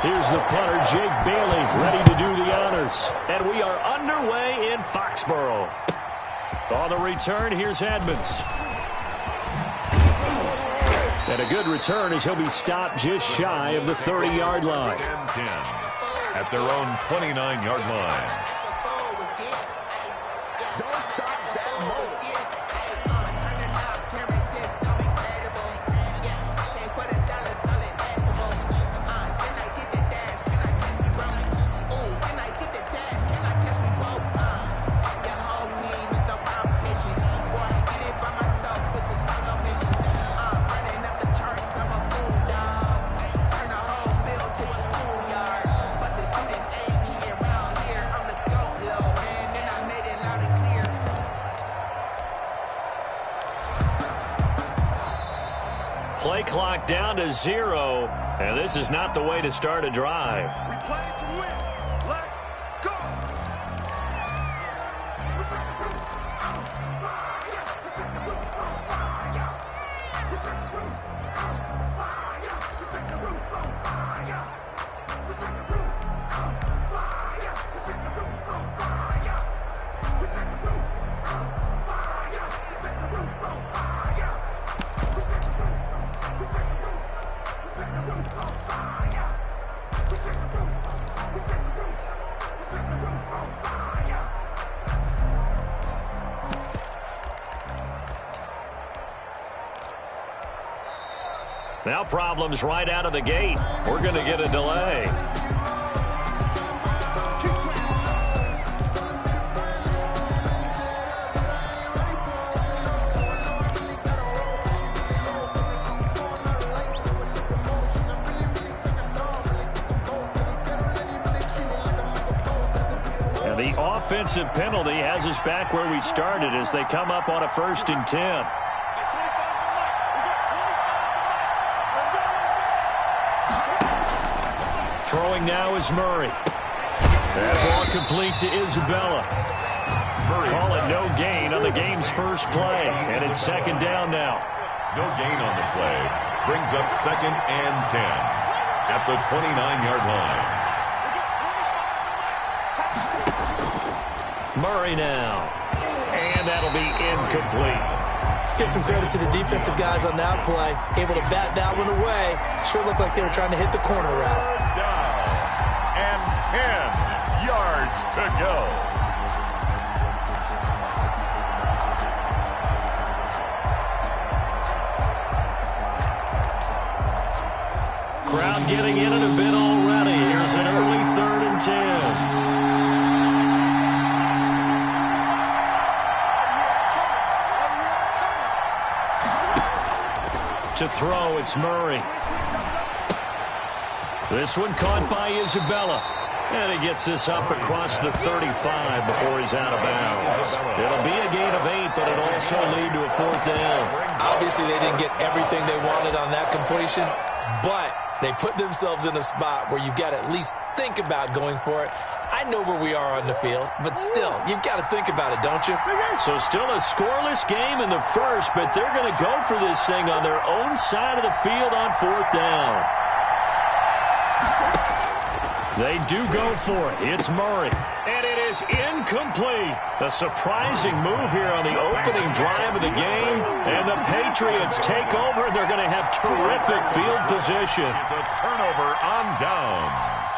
Here's the punter, Jake Bailey, ready to do the honors. And we are underway in Foxborough. On the return, here's Edmonds. And a good return as he'll be stopped just shy of the 30-yard line. 10-10 at their own 29-yard line. Play clock down to 0, and this is not the way to start a drive. We play to win. Let's go. Now problems right out of the gate. We're going to get a delay. And the offensive penalty has us back where we started as they come up on a 1st and 10. Throwing now is Murray. That ball complete to Isabella. Call it no gain on the game's first play. And it's 2nd down now. No gain on the play. Brings up 2nd and 10 at the 29-yard line. Murray now. And that'll be incomplete. Let's give some credit to the defensive guys on that play. Able to bat that one away. Sure looked like they were trying to hit the corner route. Down and 10 yards to go. Crowd getting in it a bit already. Here's an early 3rd and 10. To throw, it's Murray. This one caught by Isabella. And he gets this up across the 35 before he's out of bounds. It'll be a gain of 8, but it'll also lead to a 4th down. Obviously, they didn't get everything they wanted on that completion, but they put themselves in a spot where you've got to at least think about going for it. I know where we are on the field, but still, you've got to think about it, don't you? So still a scoreless game in the first, but they're going to go for this thing on their own side of the field on 4th down. They do go for it. It's Murray. And it is incomplete. A surprising move here on the opening drive of the game. And the Patriots take over. They're going to have terrific field position. It's a turnover on downs.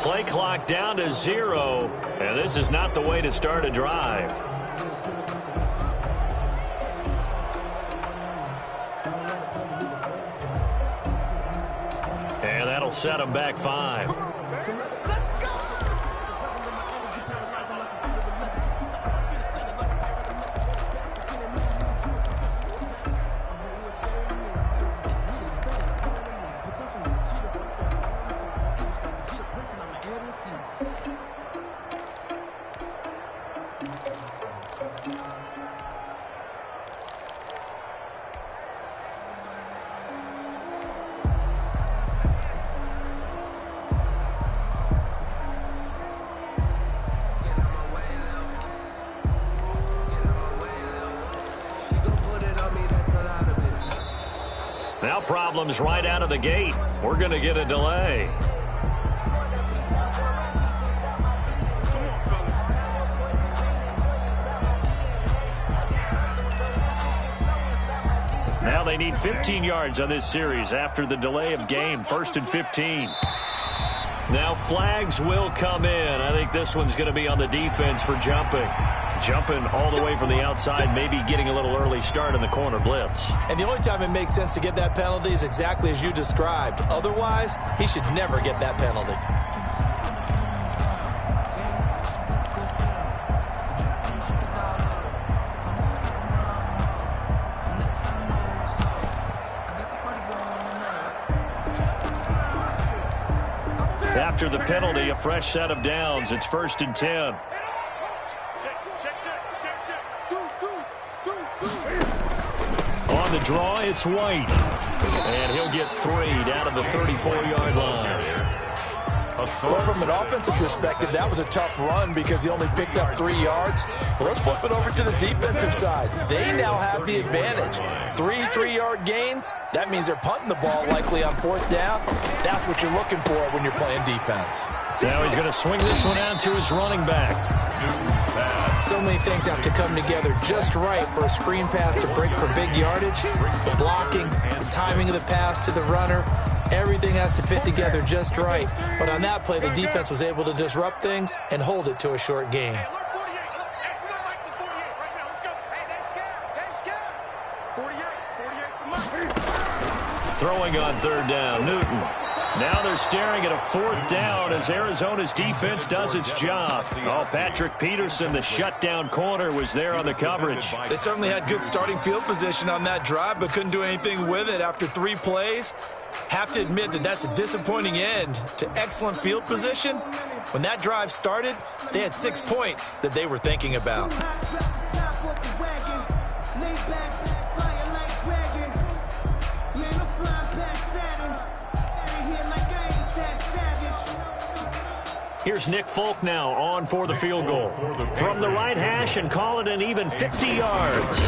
Play clock down to 0, and this is not the way to start a drive. And that'll set them back 5. Now problems right out of the gate. We're going to get a delay. Now they need 15 yards on this series after the delay of game. 1st and 15. Now flags will come in. I think this one's going to be on the defense for jumping. Jumping all the way from the outside, maybe getting a little early start in the corner blitz. And the only time it makes sense to get that penalty is exactly as you described. Otherwise, he should never get that penalty. After the penalty, a fresh set of downs. It's 1st and 10. On the draw, it's White. And he'll get 3 down to the 34-yard line. Well, from an offensive perspective, that was a tough run because he only picked up 3 yards. Well, let's flip it over to the defensive side. They now have the advantage. 3 3-yard gains, that means they're punting the ball likely on 4th down. That's what you're looking for when you're playing defense. Now he's going to swing this one out to his running back. So many things have to come together just right for a screen pass to break for big yardage. The blocking, the timing of the pass to the runner, everything has to fit together just right. But on that play, the defense was able to disrupt things and hold it to a short game. Throwing on 3rd down, Newton. Now they're staring at a 4th down as Arizona's defense does its job. Oh, Patrick Peterson, the shutdown corner, was there on the coverage. They certainly had good starting field position on that drive, but couldn't do anything with it after 3 plays. Have to admit that that's a disappointing end to excellent field position. When that drive started, they had 6 points that they were thinking about. Here's Nick Folk now on for the field goal. From the right hash and call it an even 50 yards.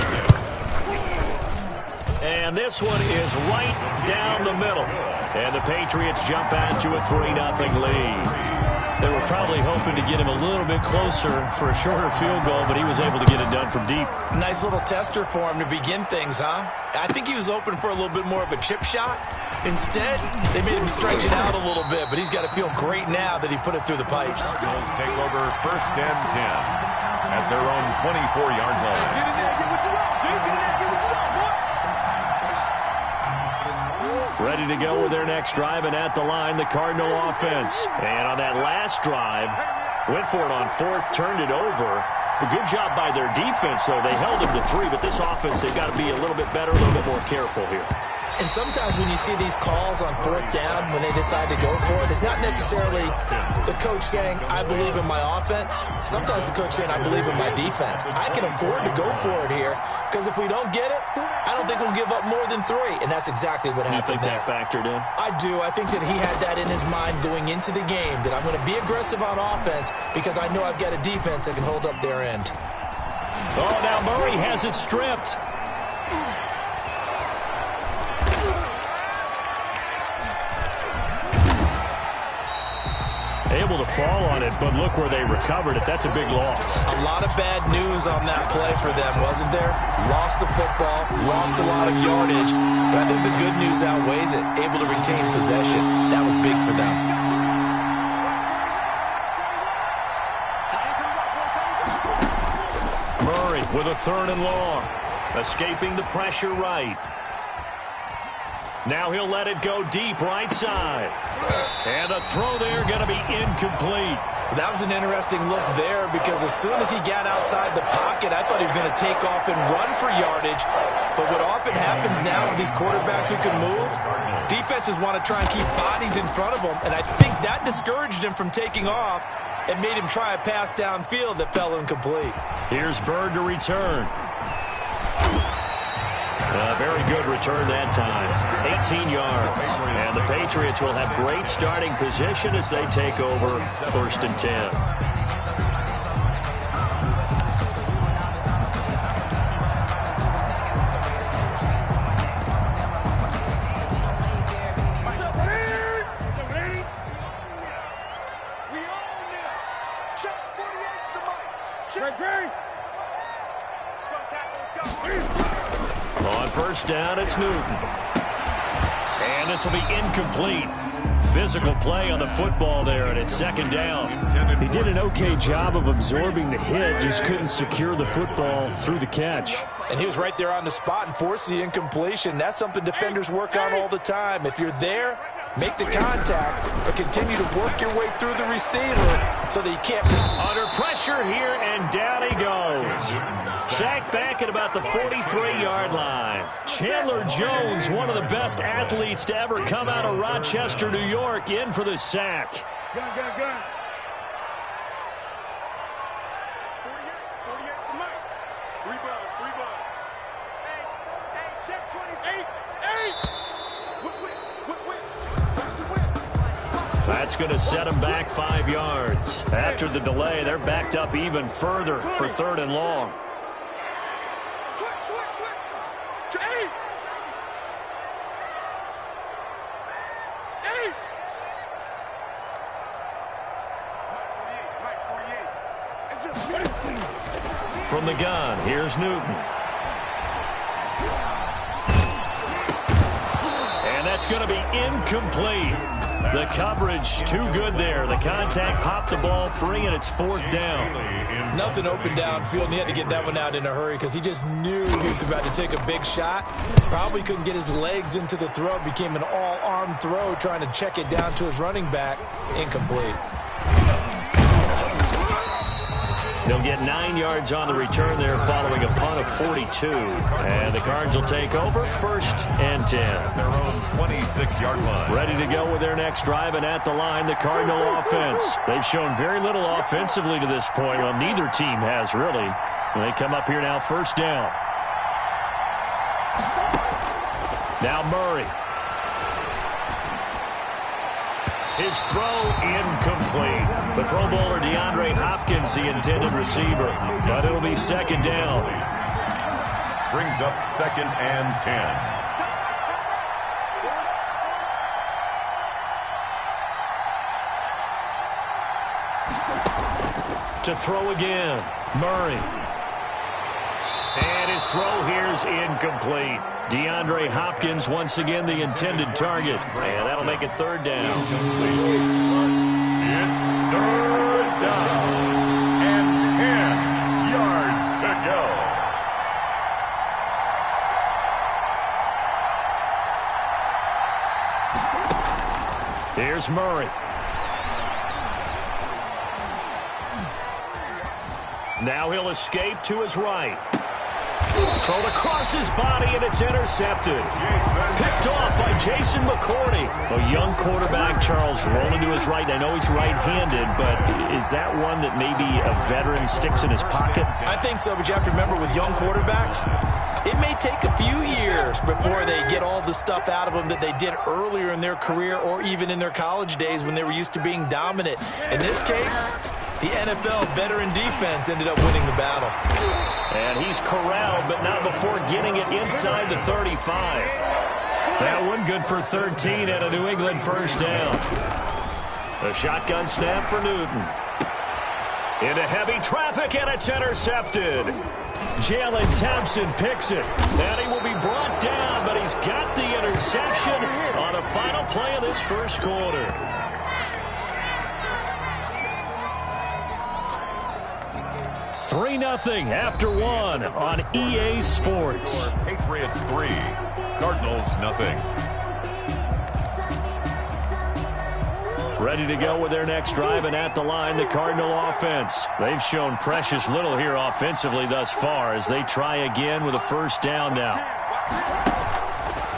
And this one is right down the middle. And the Patriots jump out to a 3-0 lead. They were probably hoping to get him a little bit closer for a shorter field goal, but he was able to get it done from deep. Nice little tester for him to begin things, huh? I think he was open for a little bit more of a chip shot. Instead, they made him stretch it out a little bit, but he's got to feel great now that he put it through the pipes. Cardinals take over 1st and 10 at their own 24-yard line. Ready to go with their next drive, and at the line, the Cardinal offense. And on that last drive, went for it on 4th, turned it over. A good job by their defense, though. They held them to 3, but this offense, they've got to be a little bit better, a little bit more careful here. And sometimes when you see these calls on 4th down, when they decide to go for it, it's not necessarily the coach saying, I believe in my offense. Sometimes the coach saying, I believe in my defense. I can afford to go for it here, because if we don't get it, I don't think we'll give up more than 3. And that's exactly what happened there. You think that factored in? I do. I think that he had that in his mind going into the game, that I'm going to be aggressive on offense because I know I've got a defense that can hold up their end. Oh, now Murray has it stripped. Able to fall on it, but look where they recovered it. That's a big loss. A lot of bad news on that play for them, wasn't there? Lost the football, lost a lot of yardage, but I think the good news outweighs it. Able to retain possession. That was big for them. Murray with a 3rd and long. Escaping the pressure right. Now he'll let it go deep right side. And the throw there going to be incomplete. That was an interesting look there because as soon as he got outside the pocket, I thought he was going to take off and run for yardage. But what often happens now with these quarterbacks who can move, defenses want to try and keep bodies in front of them. And I think that discouraged him from taking off and made him try a pass downfield that fell incomplete. Here's Bird to return. A very good return that time. 18 yards. And the Patriots will have great starting position as they take over 1st and 10. first down, it's Newton. And this will be incomplete. Physical play on the football there, and it's second down. He did an okay job of absorbing the hit, just couldn't secure the football through the catch. And he was right there on the spot and forced the incompletion. That's something defenders work on all the time. If you're there, make the contact, but continue to work your way through the receiver so that you can't miss. Under pressure here, and down he goes. Sacked back at about the 43-yard line. Chandler Jones, one of the best athletes to ever come out of Rochester, New York, in for the sack. Gun. 48 to Mike. 3 balls. Hey, check 28. That's going to set him back 5 yards. After the delay, they're backed up even further for 3rd and long. From the gun, here's Newton. And that's going to be incomplete. The coverage too good there. The contact popped the ball free, and it's 4th down. Nothing open downfield, and he had to get that one out in a hurry because he just knew he was about to take a big shot. Probably couldn't get his legs into the throw. It became an all-arm throw trying to check it down to his running back. Incomplete. They'll get 9 yards on the return there following a punt of 42. And the Cards will take over 1st and 10. Their own 26-yard line. Ready to go with their next drive, and at the line, the Cardinal offense. They've shown very little offensively to this point. Well, neither team has, really. And they come up here now, 1st down. Now Murray. His throw incomplete. The Pro Bowler DeAndre Hopkins, the intended receiver. But it'll be 2nd down. Brings up 2nd and 10. To throw again, Murray. And his throw here's incomplete. DeAndre Hopkins, once again, the intended target. And that'll make it 3rd down. It's 3rd down. And 10 yards to go. Here's Murray. Now he'll escape to his right. Thrown across his body, and it's intercepted. Picked off by Jason McCourty. A young quarterback, Charles, rolling to his right. I know he's right-handed, but is that one that maybe a veteran sticks in his pocket? I think so, but you have to remember with young quarterbacks, it may take a few years before they get all the stuff out of them that they did earlier in their career or even in their college days when they were used to being dominant. In this case, the NFL veteran defense ended up winning the battle. And he's corralled, but not before getting it inside the 35. That one good for 13 and a New England 1st down. A shotgun snap for Newton. Into heavy traffic, and it's intercepted. Jalen Thompson picks it. And he will be brought down, but he's got the interception on the final play of this 1st quarter. 3-0 after 1 on EA Sports. Patriots 3, Cardinals 0. Ready to go with their next drive, and at the line, the Cardinal offense. They've shown precious little here offensively thus far as they try again with a 1st down now.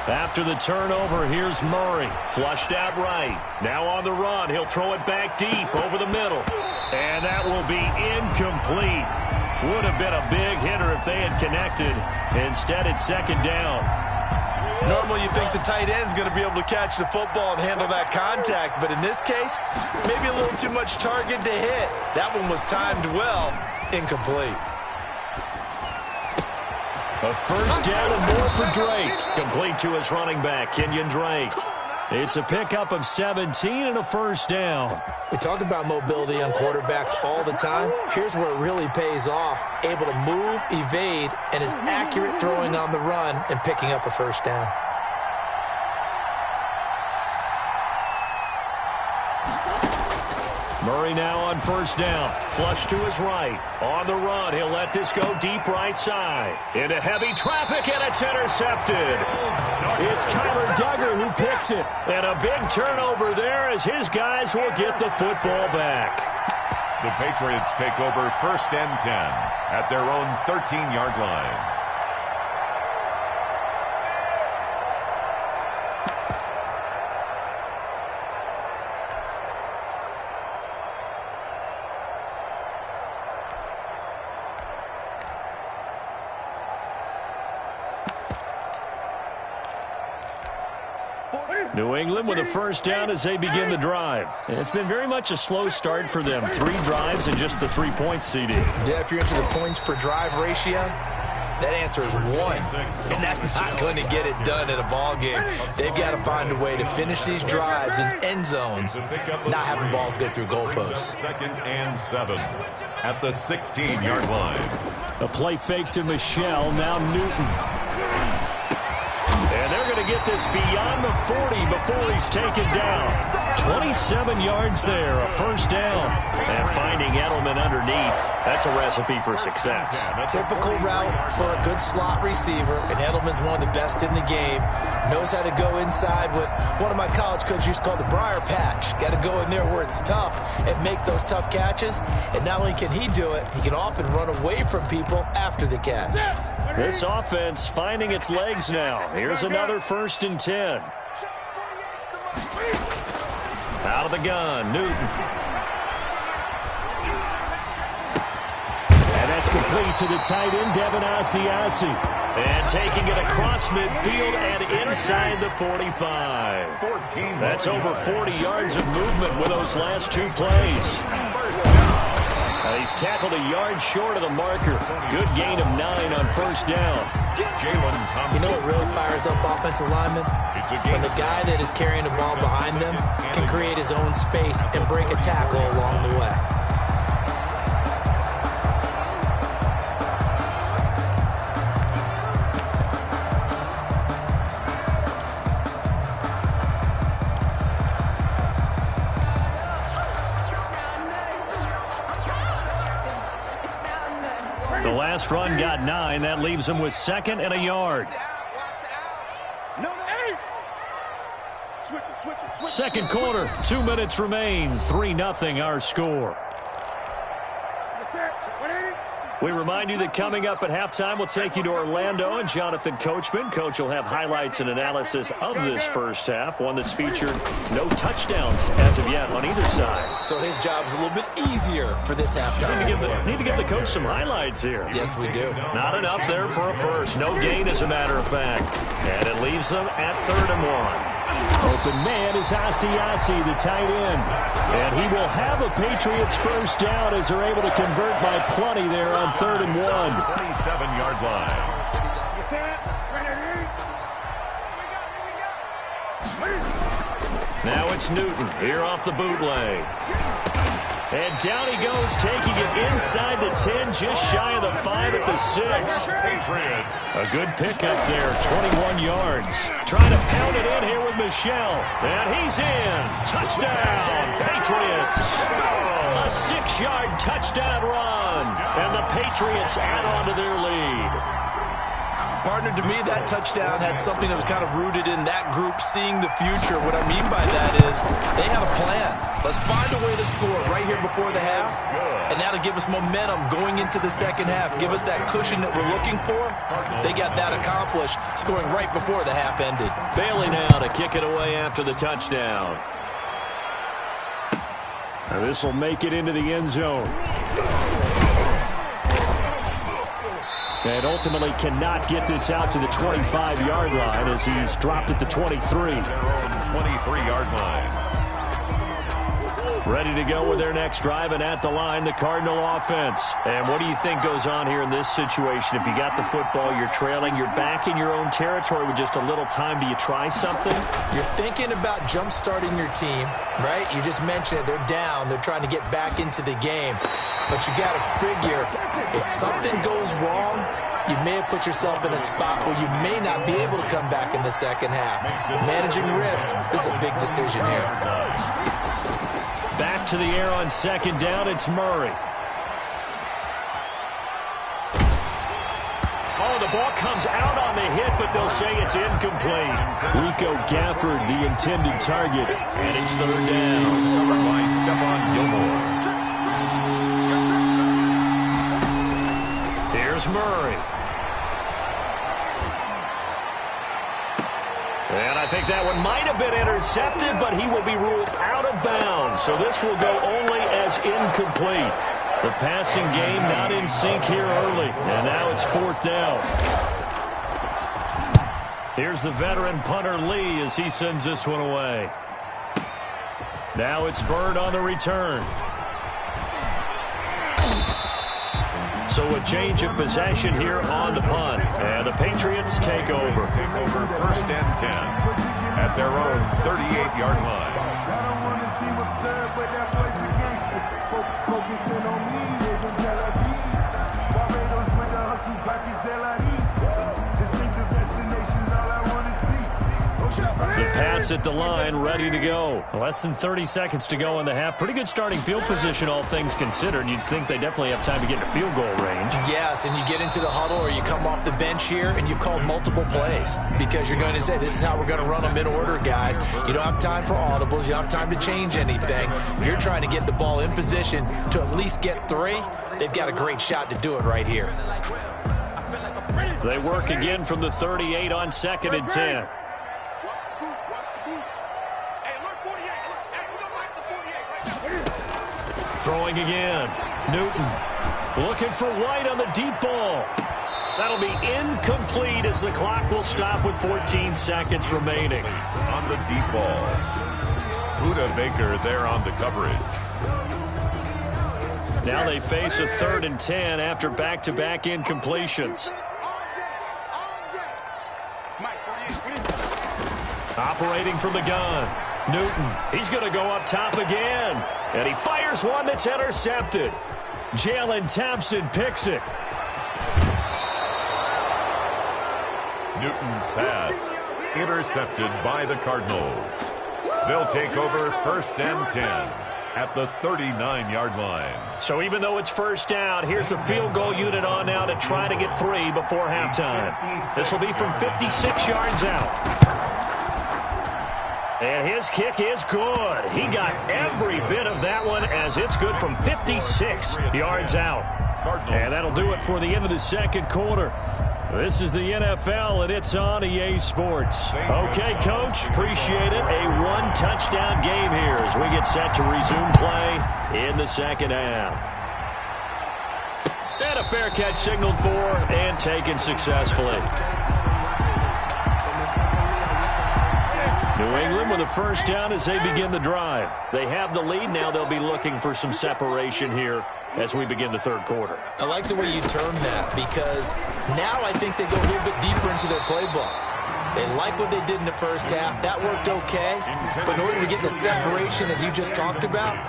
After the turnover, here's Murray. Flushed out right. Now on the run. He'll throw it back deep over the middle. And that will be incomplete. Would have been a big hitter if they had connected. Instead, it's 2nd down. Normally, you think the tight end's going to be able to catch the football and handle that contact. But in this case, maybe a little too much target to hit. That one was timed well. Incomplete. A 1st down and more for Drake. Complete to his running back, Kenyon Drake. It's a pickup of 17 and a first down. We talk about mobility on quarterbacks all the time. Here's where it really pays off. Able to move, evade, and is accurate throwing on the run and picking up a first down. Murray now on first down. Flush to his right. On the run, he'll let this go deep right side. Into heavy traffic, and it's intercepted. It's Kyler Duggar who picks it. And a big turnover there as his guys will get the football back. The Patriots take over first and 10 at their own 13-yard line. New England with a first down as they begin the drive. It's been very much a slow start for them. 3 drives and just the 3 points, CD. Yeah, if you're into the points per drive ratio, that answer is 1. And that's not going to get it done in a ball game. They've got to find a way to finish these drives in end zones, not having balls go through goalposts. 2nd and 7 at the 16-yard line. A play fake to Michelle, now Newton. And they're going to get this beyond the 40 before he's taken down. 27 yards there, a first down. And finding Edelman underneath, that's a recipe for success. Typical route for a good slot receiver, and Edelman's one of the best in the game. Knows how to go inside what one of my college coaches used to call the briar patch. Got to go in there where it's tough and make those tough catches. And not only can he do it, he can often run away from people after the catch. This offense finding its legs now. Here's another 1st and 10. Out of the gun, Newton. And that's complete to the tight end, Devin Asiasi. And taking it across midfield and inside the 45. That's over 40 yards of movement with those last 2 plays. He's tackled a yard short of the marker. Good gain of 9 on first down. You know what really fires up offensive linemen? When the guy that is carrying the ball behind them can create his own space and break a tackle along the way. The last run got 9. That leaves him with 2nd and a yard. Second quarter, 2 minutes remain. 3-0 our score. We remind you that coming up at halftime, we'll take you to Orlando and Jonathan Coachman. Coach will have highlights and analysis of this first half, one that's featured no touchdowns as of yet on either side. So his job's a little bit easier for this halftime. Need to give the coach some highlights here. Yes, we do. Not enough there for a first. No gain, as a matter of fact. And it leaves them at 3rd and 1. Open man is Asiasi, the tight end. And he will have a Patriots first down as they're able to convert by plenty there on 3rd and 1. 27-yard line. Now it's Newton here off the bootleg. And down he goes, taking it inside the 10, just shy of the 5 at the 6. Patriots. A good pickup there, 21 yards. Trying to pound it in here with Michelle. And he's in. Touchdown, Patriots. A 6-yard touchdown run. And the Patriots add on to their lead. Partner, to me, that touchdown had something that was kind of rooted in that group seeing the future. What I mean by that is they had a plan. Let's find a way to score right here before the half, and that'll give us momentum going into the second half. Give us that cushion that we're looking for. They got that accomplished, scoring right before the half ended. Bailey now to kick it away after the touchdown. Now this will make it into the end zone. And ultimately cannot get this out to the 25-yard line as he's dropped at the 23. 23-yard line. Ready to go with their next drive, and at the line, the Cardinal offense. And what do you think goes on here in this situation? If you got the football, you're trailing, you're back in your own territory with just a little time. Do you try something? You're thinking about jump-starting your team, right? You just mentioned it. They're down. They're trying to get back into the game. But you got to figure, if something goes wrong, you may have put yourself in a spot where you may not be able to come back in the second half. Managing risk, this is a big decision here. Back to the air on second down, it's Murray. Oh, the ball comes out on the hit, but they'll say it's incomplete. Rico Gafford, the intended target. And it's third down. Covered by Stephon Gilmore. Here's Murray. And I think that one might have been intercepted, but he will be ruled out of bounds. So this will go only as incomplete. The passing game not in sync here early. And now it's fourth down. Here's the veteran punter Lee as he sends this one away. Now it's Bird on the return. So a change of possession here on the punt. And the Patriots take over. First and 10 at their own 38-yard line. I don't want to see what's up, but that boy's a gangster. Focusing on me, isn't Tel Aviv. Barbados with the hustle, crackers, LIDs. Distinctive destinations, all I want to see. The Pats at the line, ready to go. Less than 30 seconds to go in the half. Pretty good starting field position, all things considered. You'd think they definitely have time to get into field goal range. Yes, and you get into the huddle or you come off the bench here and you've called multiple plays because you're going to say, this is how we're going to run them in order, guys. You don't have time for audibles. You don't have time to change anything. You're trying to get the ball in position to at least get 3. They've got a great shot to do it right here. They work again from the 38 on second and 10. Throwing again. Newton looking for White on the deep ball. That'll be incomplete as the clock will stop with 14 seconds remaining. On the deep ball. Buda Baker there on the coverage. Now they face a third and 10 after back-to-back incompletions. Operating from the gun. Newton, he's going to go up top again. And he fires one that's intercepted. Jalen Thompson picks it. Newton's pass intercepted by the Cardinals. They'll take over first and 10 at the 39-yard line. So even though it's first down, here's the field goal unit on now to try to get 3 before halftime. This will be from 56 yards out. And his kick is good. He got every bit of that one as it's good from 56 yards out. And that'll do it for the end of the second quarter. This is the NFL, and it's on EA Sports. Okay, Coach, appreciate it. A one-touchdown game here as we get set to resume play in the second half. And a fair catch signaled for and taken successfully. New England with a first down as they begin the drive. They have the lead. Now they'll be looking for some separation here as we begin the third quarter. I like the way you term that because now I think they go a little bit deeper into their playbook. They like what they did in the first half. That worked okay. But in order to get the separation that you just talked about,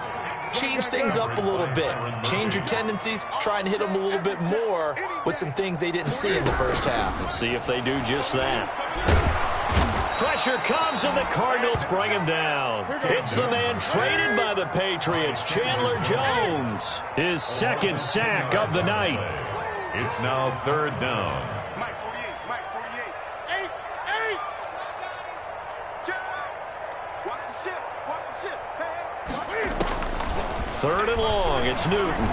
change things up a little bit. Change your tendencies. Try and hit them a little bit more with some things they didn't see in the first half. Let's see if they do just that. Pressure comes, and the Cardinals bring him down. It's the man traded by the Patriots, Chandler Jones. His second sack of the night. It's now third down. Mike 48, Mike 48. 8. Watch the ship, watch the ship. Hey. Third and long, it's Newton.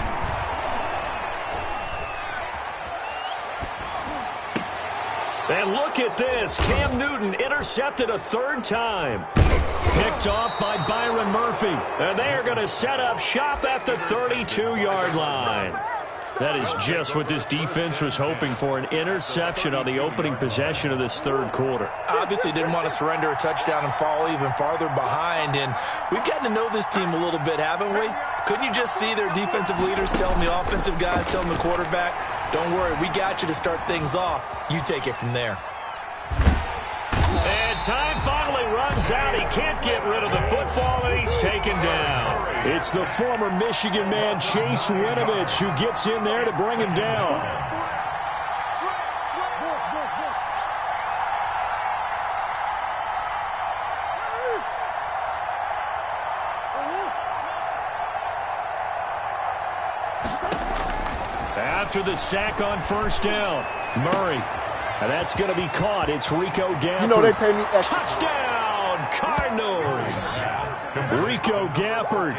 And look at this. Cam Newton intercepted a third time. Picked off by Byron Murphy. And they are going to set up shop at the 32-yard line. That is just what this defense was hoping for, an interception on the opening possession of this third quarter. Obviously didn't want to surrender a touchdown and fall even farther behind, and we've gotten to know this team a little bit, haven't we? Couldn't you just see their defensive leaders telling the offensive guys, telling the quarterback, don't worry, we got you to start things off. You take it from there. And time finally runs out. He can't get rid of the football, and he's taken down. It's the former Michigan man, Chase Winovich, who gets in there to bring him down. After the sack on first down, Murray. And that's going to be caught. It's Rico Gafford. You know they pay me extra. Touchdown, Cardinals. Rico Gafford,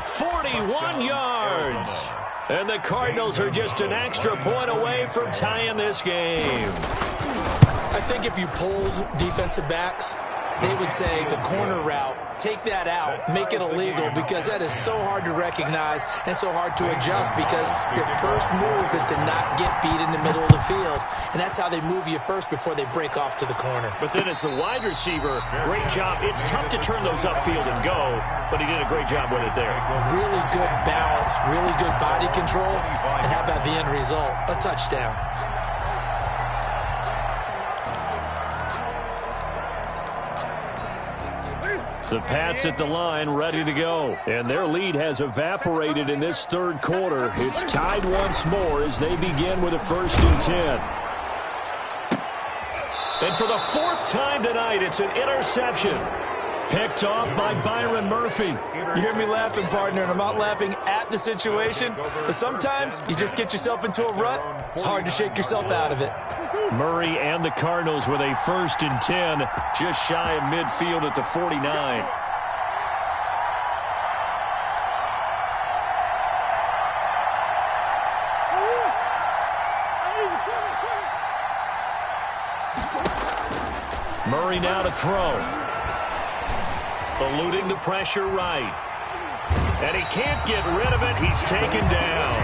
41 yards. And the Cardinals are just an extra point away from tying this game. I think if you polled defensive backs, they would say the corner route, take that out, make it illegal, because that is so hard to recognize and so hard to adjust, because your first move is to not get beat in the middle of the field. And that's how they move you first before they break off to the corner. But then as the wide receiver, great job. It's tough to turn those upfield and go, but he did a great job with it there. Really good balance, really good body control, and how about the end result? A touchdown. The Pats at the line, ready to go. And their lead has evaporated in this third quarter. It's tied once more as they begin with a 1st and 10. And for the 4th time tonight, it's an interception. Picked off by Byron Murphy. You hear me laughing, partner, and I'm not laughing at the situation, but sometimes you just get yourself into a rut. It's hard to shake yourself out of it. Murray and the Cardinals with a 1st and 10, just shy of midfield at the 49. Murray now to throw. Eluding the pressure right. And he can't get rid of it. He's taken down.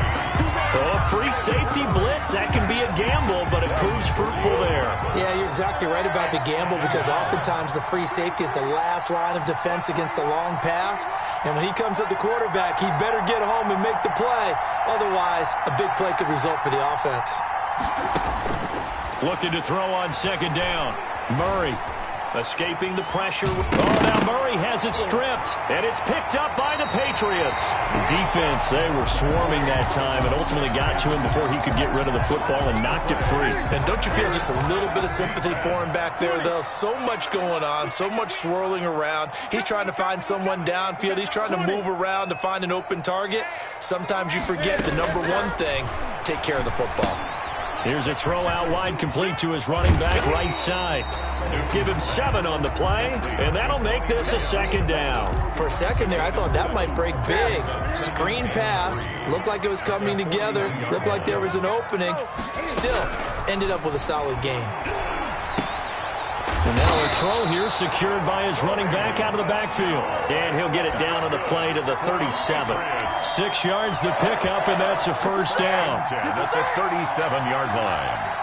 Oh, free safety blitz. That can be a gamble, but it proves fruitful there. Yeah, you're exactly right about the gamble, because oftentimes the free safety is the last line of defense against a long pass. And when he comes at the quarterback, he'd better get home and make the play. Otherwise, a big play could result for the offense. Looking to throw on 2nd down. Murray escaping the pressure. Oh, now Murray has it stripped, and it's picked up by the Patriots. The defense, they were swarming that time and ultimately got to him before he could get rid of the football and knocked it free. And don't you feel just a little bit of sympathy for him back there, though? So much going on, so much swirling around. He's trying to find someone downfield. He's trying to move around to find an open target. Sometimes you forget the number one thing, take care of the football. Here's a throw out wide, complete to his running back right side. Give him 7 on the play, and that'll make this a 2nd down. For a second there, I thought that might break big. Screen pass, looked like it was coming together, looked like there was an opening. Still, ended up with a solid gain. And now a throw here secured by his running back out of the backfield. And he'll get it down on the play to the 37. 6 yards the pickup, and that's a 1st down. At the 37-yard line.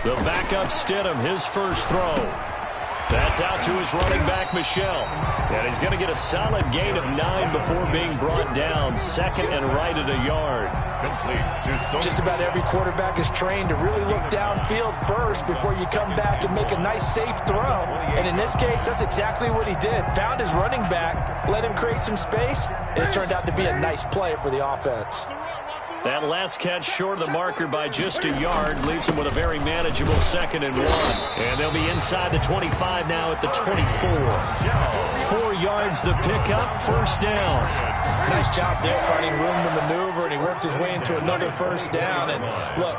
The backup Stidham, his first throw. That's out to his running back, Michel. And he's going to get a solid gain of 9 before being brought down. 2nd and right at a yard. Just about every quarterback is trained to really look downfield first before you come back and make a nice, safe throw. And in this case, that's exactly what he did. Found his running back, let him create some space, and it turned out to be a nice play for the offense. That last catch short of the marker by just a yard leaves them with a very manageable 2nd and 1. And they'll be inside the 25 now at the 24. 4 yards the pickup, first down. Nice job there finding room to maneuver, and he worked his way into another first down. And look,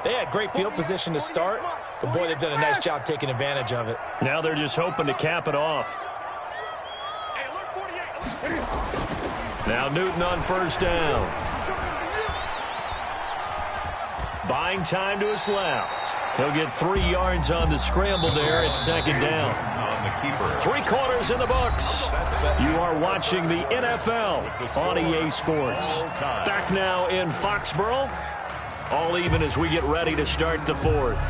they had great field position to start, but boy, they've done a nice job taking advantage of it. Now they're just hoping to cap it off. Now Newton on first down. Buying time to his left. He'll get 3 yards on the scramble there at 2nd down. On the keeper. 3 quarters in the books. You are watching the NFL on EA Sports. Back now in Foxborough. All even as we get ready to start the 4th.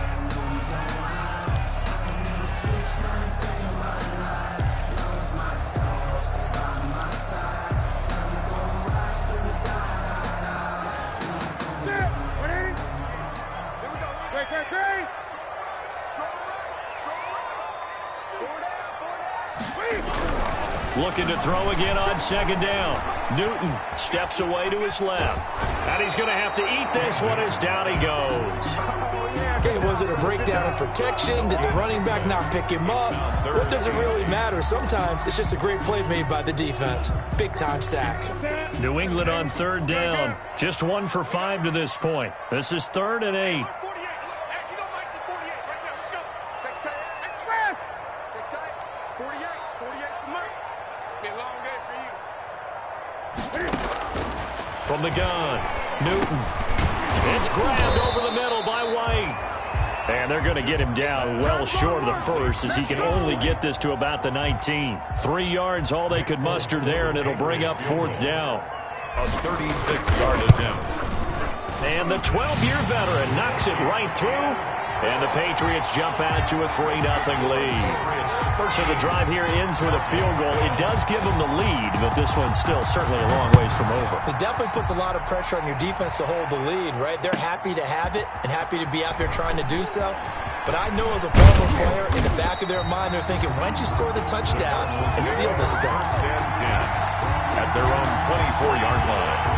Looking to throw again on 2nd down. Newton steps away to his left. And he's going to have to eat this one as down he goes. Okay, was it a breakdown in protection? Did the running back not pick him up? What does it really matter? Sometimes it's just a great play made by the defense. Big-time sack. New England on 3rd down. Just 1 for 5 to this point. This is 3rd and 8. From the gun, Newton. It's grabbed over the middle by White. And they're going to get him down well short of the first as he can only get this to about the 19. 3 yards all they could muster there, and it'll bring up 4th down. A 36-yard attempt. And the 12-year veteran knocks it right through. And the Patriots jump out to a 3-0 lead. So the drive here ends with a field goal. It does give them the lead, but this one's still certainly a long ways from over. It definitely puts a lot of pressure on your defense to hold the lead, right? They're happy to have it and happy to be out there trying to do so. But I know as a former player, in the back of their mind, they're thinking, why don't you score the touchdown and seal this thing? 10 at their own 24-yard line.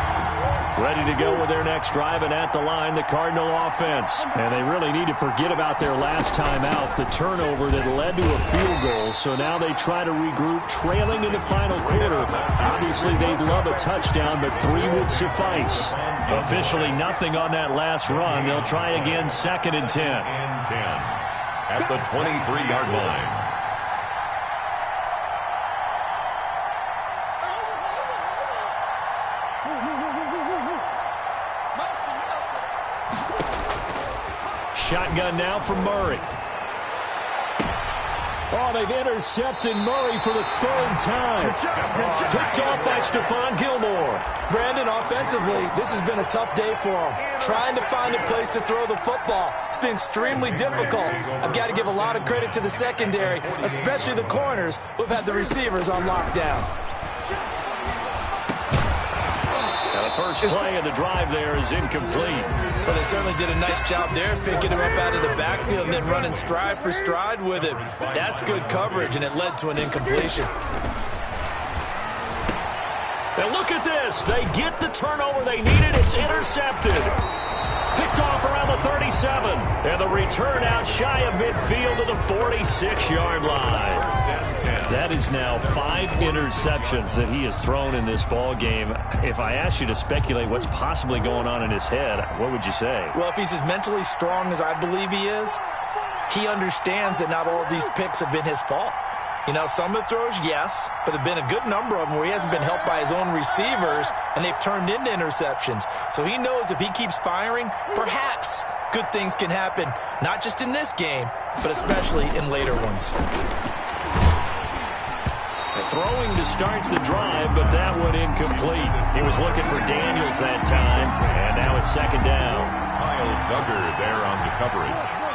Ready to go with their next drive, and at the line, the Cardinal offense. And they really need to forget about their last time out, the turnover that led to a field goal. So now they try to regroup, trailing in the final quarter. Obviously, they'd love a touchdown, but 3 would suffice. Officially nothing on that last run. They'll try again, 2nd and 10. At the 23-yard line. Shotgun now from Murray. Oh, they've intercepted Murray for the 3rd time. Picked off by Stephon Gilmore. Brandon, offensively, this has been a tough day for him. Trying to find a place to throw the football. It's been extremely difficult. I've got to give a lot of credit to the secondary, especially the corners who've had the receivers on lockdown. Now the first play of the drive there is incomplete. Well, they certainly did a nice job there, picking him up out of the backfield and then running stride for stride with him. That's good coverage, and it led to an incompletion. Now look at this. They get the turnover they needed. It's intercepted. Picked off around the 37. And the return out shy of midfield to the 46-yard line. That is now 5 interceptions that he has thrown in this ball game. If I asked you to speculate what's possibly going on in his head, what would you say? Well, if he's as mentally strong as I believe he is, he understands that not all of these picks have been his fault. You know, some of the throws, yes, but there have been a good number of them where he hasn't been helped by his own receivers, and they've turned into interceptions. So he knows if he keeps firing, perhaps good things can happen, not just in this game, but especially in later ones. Throwing to start the drive, but that one incomplete. He was looking for Daniels that time, and now it's 2nd down. Kyle Duggar there on the coverage.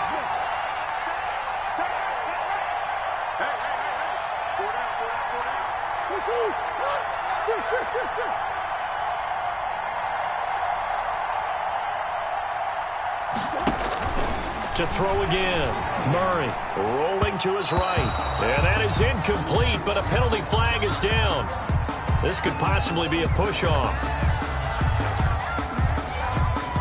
To throw again. Murray rolling to his right. And that is incomplete, but a penalty flag is down. This could possibly be a push-off.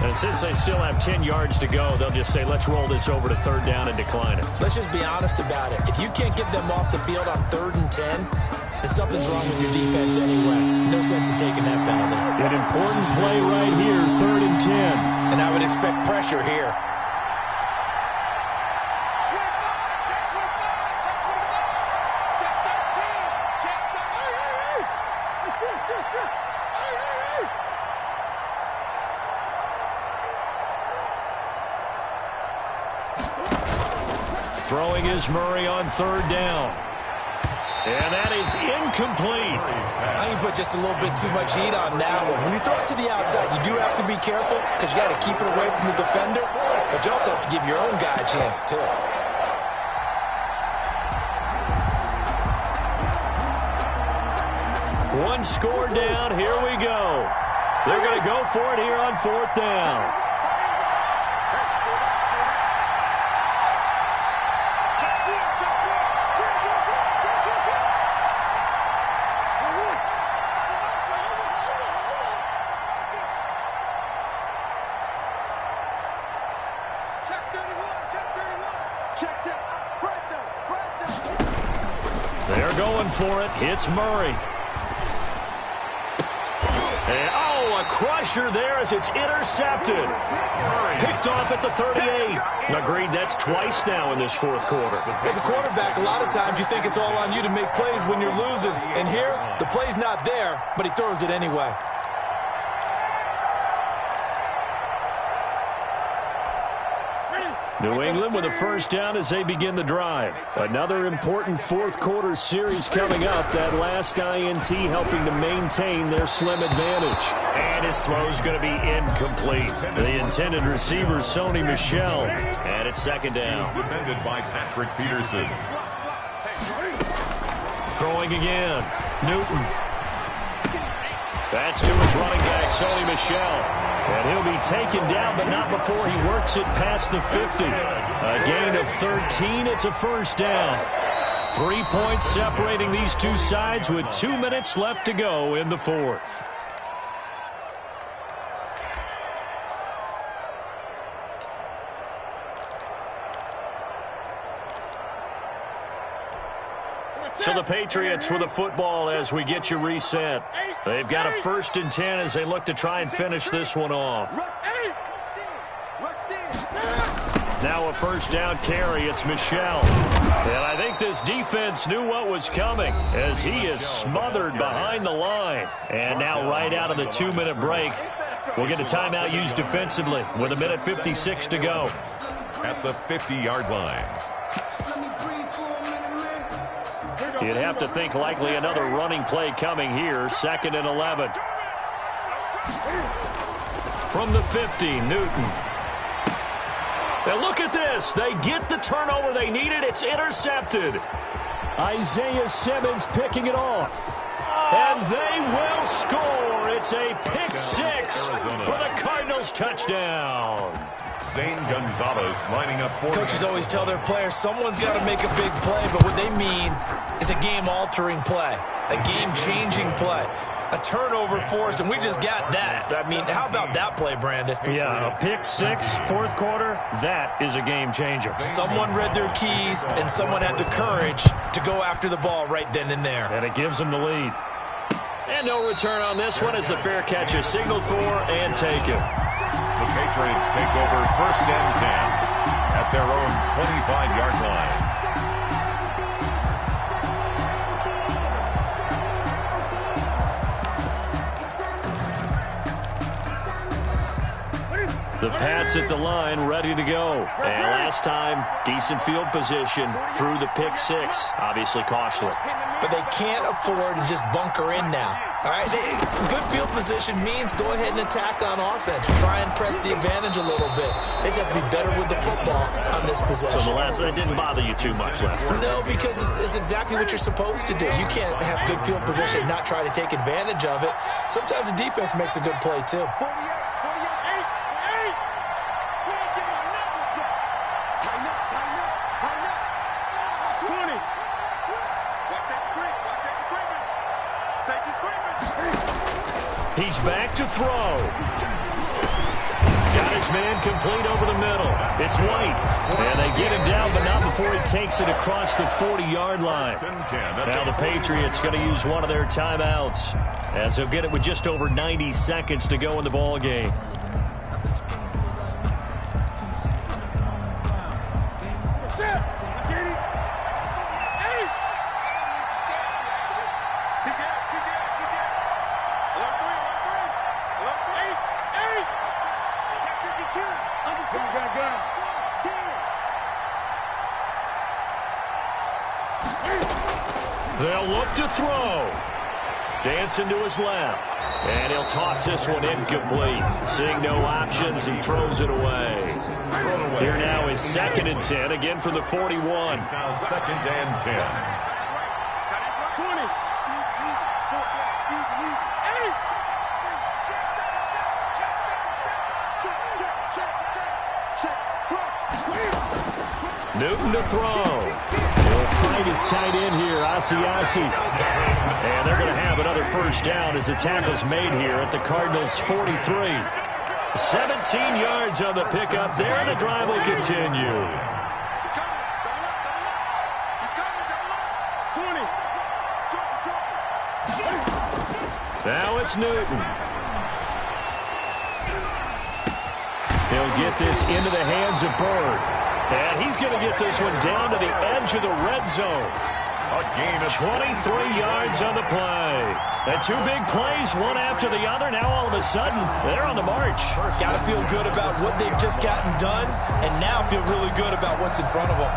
And since they still have 10 yards to go, they'll just say, let's roll this over to third down and decline it. Let's just be honest about it. If you can't get them off the field on 3rd and 10, then something's wrong with your defense anyway. No sense in taking that penalty. An important play right here, 3rd and 10. And I would expect pressure here. Throwing is Murray on 3rd down. And that is incomplete. I think you put just a little bit too much heat on that one. When you throw it to the outside, you do have to be careful because you got to keep it away from the defender, but you also have to give your own guy a chance too. One score down. Here we go. They're going to go for it here on 4th down. They're going for it. It's Murray. And, oh, a crusher there as it's intercepted. Picked off at the 38. Agreed, that's twice now in this 4th quarter. As a quarterback, a lot of times you think it's all on you to make plays when you're losing. And here, the play's not there, but he throws it anyway. New England with a first down as they begin the drive. Another important 4th quarter series coming up. That last INT helping to maintain their slim advantage. And his throw's going to be incomplete. The intended receiver, Sony Michel. And it's 2nd down. Defended by Patrick Peterson. Throwing again. Newton. That's to his running back, Sony Michel. And he'll be taken down, but not before he works it past the 50. A gain of 13. It's a first down. 3 points separating these two sides with 2 minutes left to go in the 4th. So the Patriots with the football as we get you reset. They've got a 1st and 10 as they look to try and finish this one off. Now a first down carry. It's Michel. And I think this defense knew what was coming as he is smothered behind the line. And now right out of the 2-minute break, we'll get a timeout used defensively with 1:56 to go. At the 50-yard line. You'd have to think likely another running play coming here. 2nd and 11. From the 50, Newton. And look at this. They get the turnover they needed. It's intercepted. Isaiah Simmons picking it off. And they will score. It's a pick 6 for the Cardinals touchdown. Zane Gonzalez lining up for Coaches always tell their players someone's got to make a big play, but what they mean is a game-altering play, a game-changing play, a turnover forced, and we just got that. I mean, how about that play, Brandon? Yeah, a pick 6, 4th quarter, that is a game changer. Someone read their keys, and someone had the courage to go after the ball right then and there. And it gives them the lead. And no return on this one as the fair catch is signaled for and taken. The Patriots take over 1st and 10 at their own 25-yard line. The Pats at the line, ready to go. And last time, decent field position through the pick 6. Obviously costly. But they can't afford to just bunker in now. All right, good field position means go ahead and attack on offense. Try and press the advantage a little bit. They just have to be better with the football on this possession. So that didn't bother you too much last time? No, because it's exactly what you're supposed to do. You can't have good field position and not try to take advantage of it. Sometimes the defense makes a good play, too. He's back to throw. Got his man complete over the middle. It's White. And they get him down, but not before he takes it across the 40-yard line. Now the Patriots going to use one of their timeouts, as they'll get it with just over 90 seconds to go in the ball game. They'll look to throw. Dancing to his left. And he'll toss this one incomplete. Seeing no options, he throws it away. Here now is 2nd and 10, again from the 41. It's now 2nd and 10. 20. Newton to throw. He'll find his tight end here, Asiasi. And they're going to have another first down as the tackle's made here at the Cardinals' 43. 17 yards on the pickup there, and the drive will continue. Now it's Newton. He'll get this into the hands of Bird. And he's going to get this one down to the edge of the red zone. A gain of 23 yards on the play. And 2 big plays, one after the other. Now all of a sudden, they're on the march. Got to feel good about what they've just gotten done, and now feel really good about what's in front of them.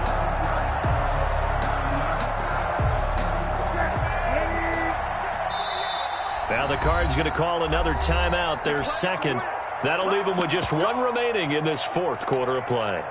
Now the Cards going to call another timeout, their second. That'll leave them with just 1 remaining in this 4th quarter of play.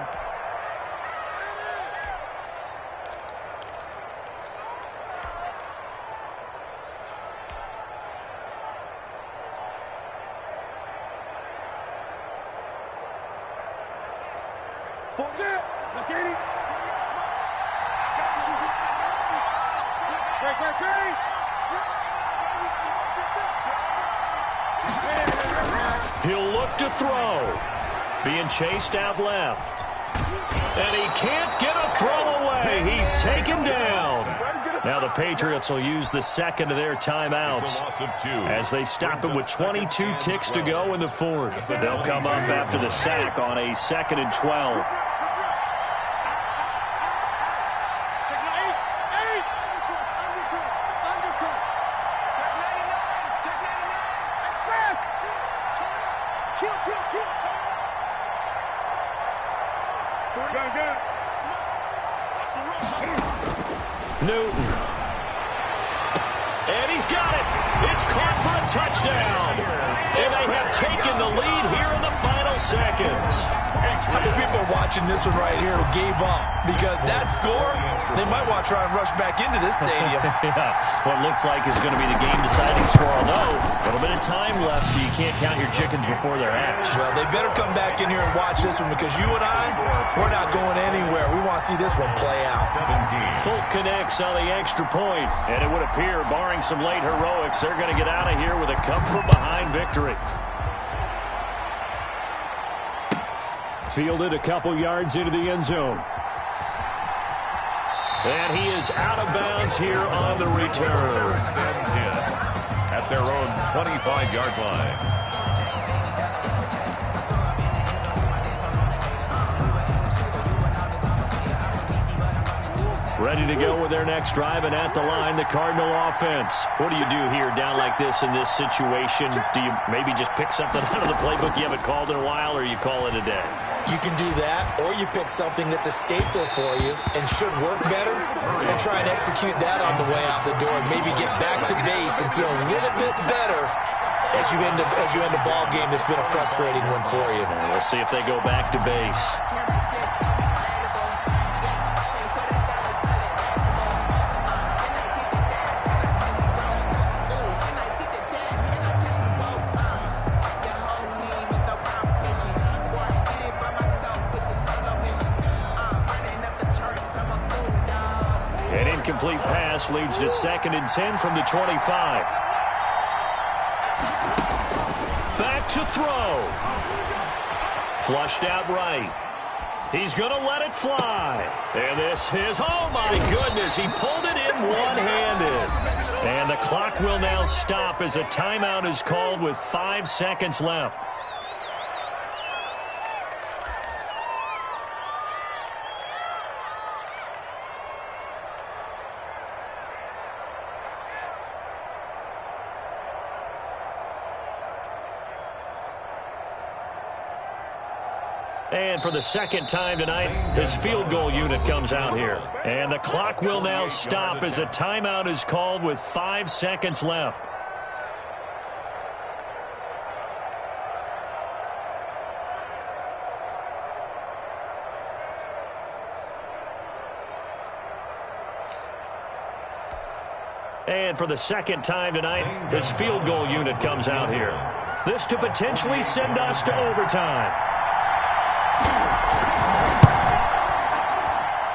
He'll look to throw. Being chased out left. And he can't get a throw away. He's taken down. Now the Patriots will use the second of their timeouts as they stop him with 22 ticks to go in the 4th. They'll come up after the sack on a 2nd and 12. Newton. And he's got it. It's caught for a touchdown. And they have taken the lead here in the final seconds. How many people are watching this one right here who gave up? Because that score, they might want to try and rush back into this stadium. Yeah, what looks like is going to be the game-deciding score, although a little bit of time left, so you can't count your chickens before they're hatched. Well, they better come back in here and watch this one, because you and I, we're not going anywhere. We want to see this one play out. 17. Fulk connects on the extra point, and it would appear, barring some late heroics, they're going to get out of here with a come-from-behind victory. Fielded a couple yards into the end zone. And he is out of bounds here on the return. 1st and 10 at their own 25-yard line. Ready to go with their next drive, and at the line, the Cardinal offense. What do you do here down like this in this situation? Do you maybe just pick something out of the playbook you haven't called in a while, or you call it a day? You can do that, or you pick something that's a staple for you and should work better, and try and execute that on the way out the door, and maybe get back to base and feel a little bit better as you end a ball game that's been a frustrating one for you. And we'll see if they go back to base. Incomplete pass leads to 2nd and 10 from the 25. Back to throw. Flushed out right. He's going to let it fly. And this is, oh my goodness, he pulled it in one-handed. And the clock will now stop as a timeout is called with 5 seconds left. And for the second time tonight, his field goal unit comes out here. And the clock will now stop as a timeout is called with 5 seconds left. And for the second time tonight, his field goal unit comes out here. This to potentially send us to overtime.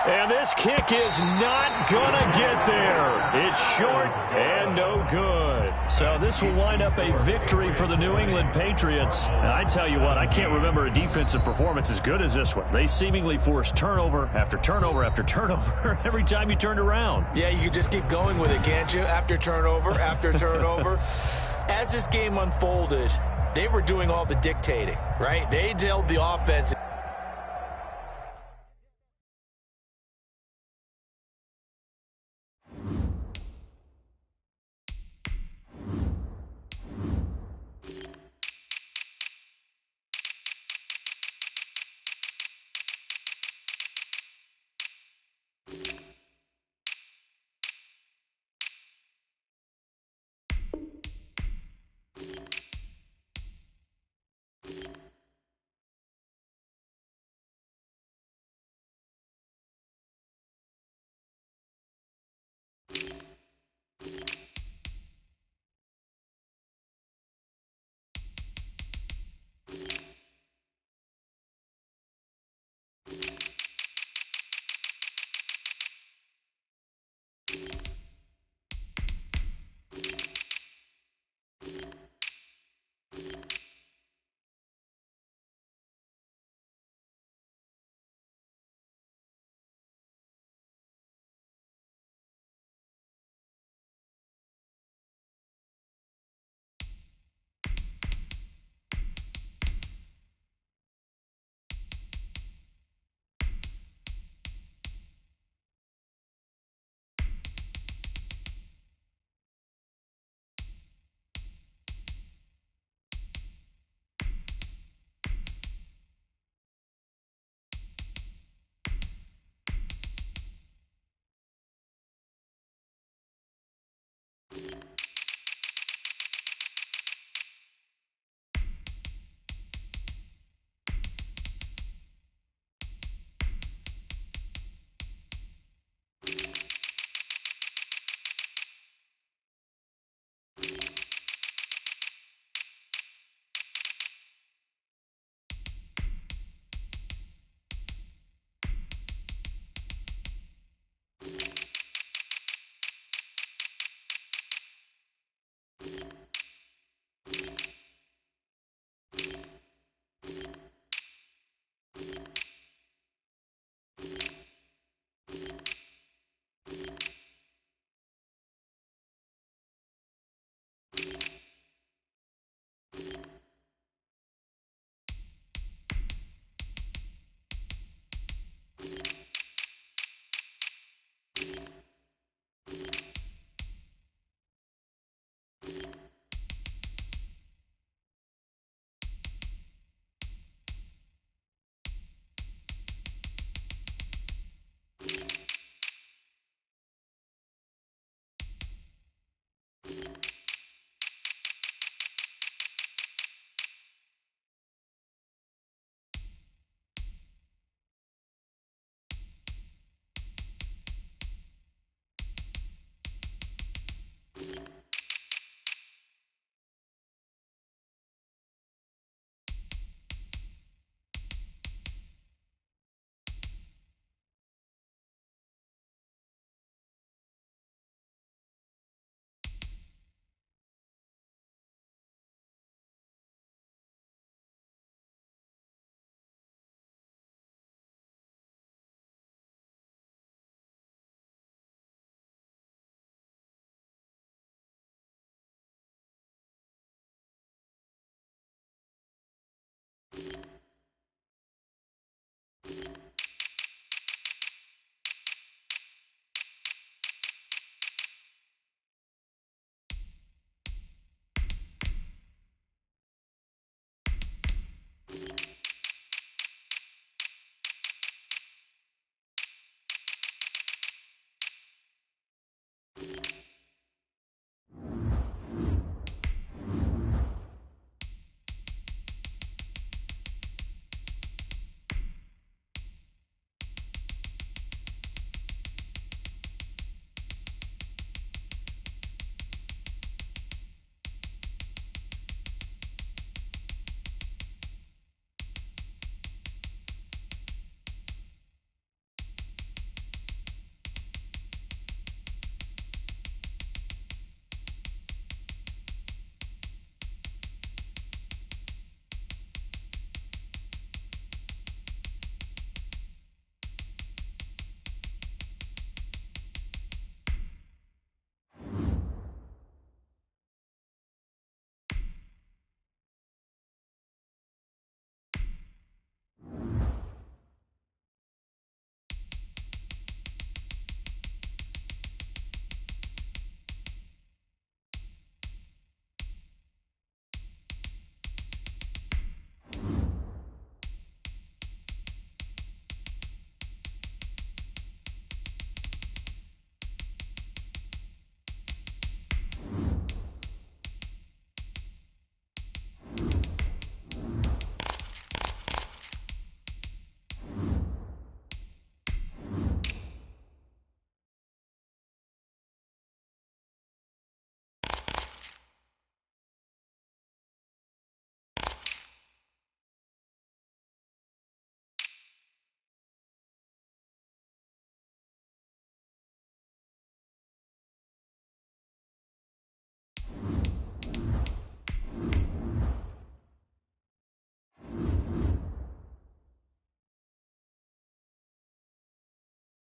And this kick is not going to get there. It's short and no good. So this will wind up a victory for the New England Patriots. And I tell you what, I can't remember a defensive performance as good as this one. They seemingly forced turnover after turnover after turnover every time you turned around. Yeah, you can just keep going with it, can't you? After turnover, after turnover. As this game unfolded, they were doing all the dictating, right? They held the offense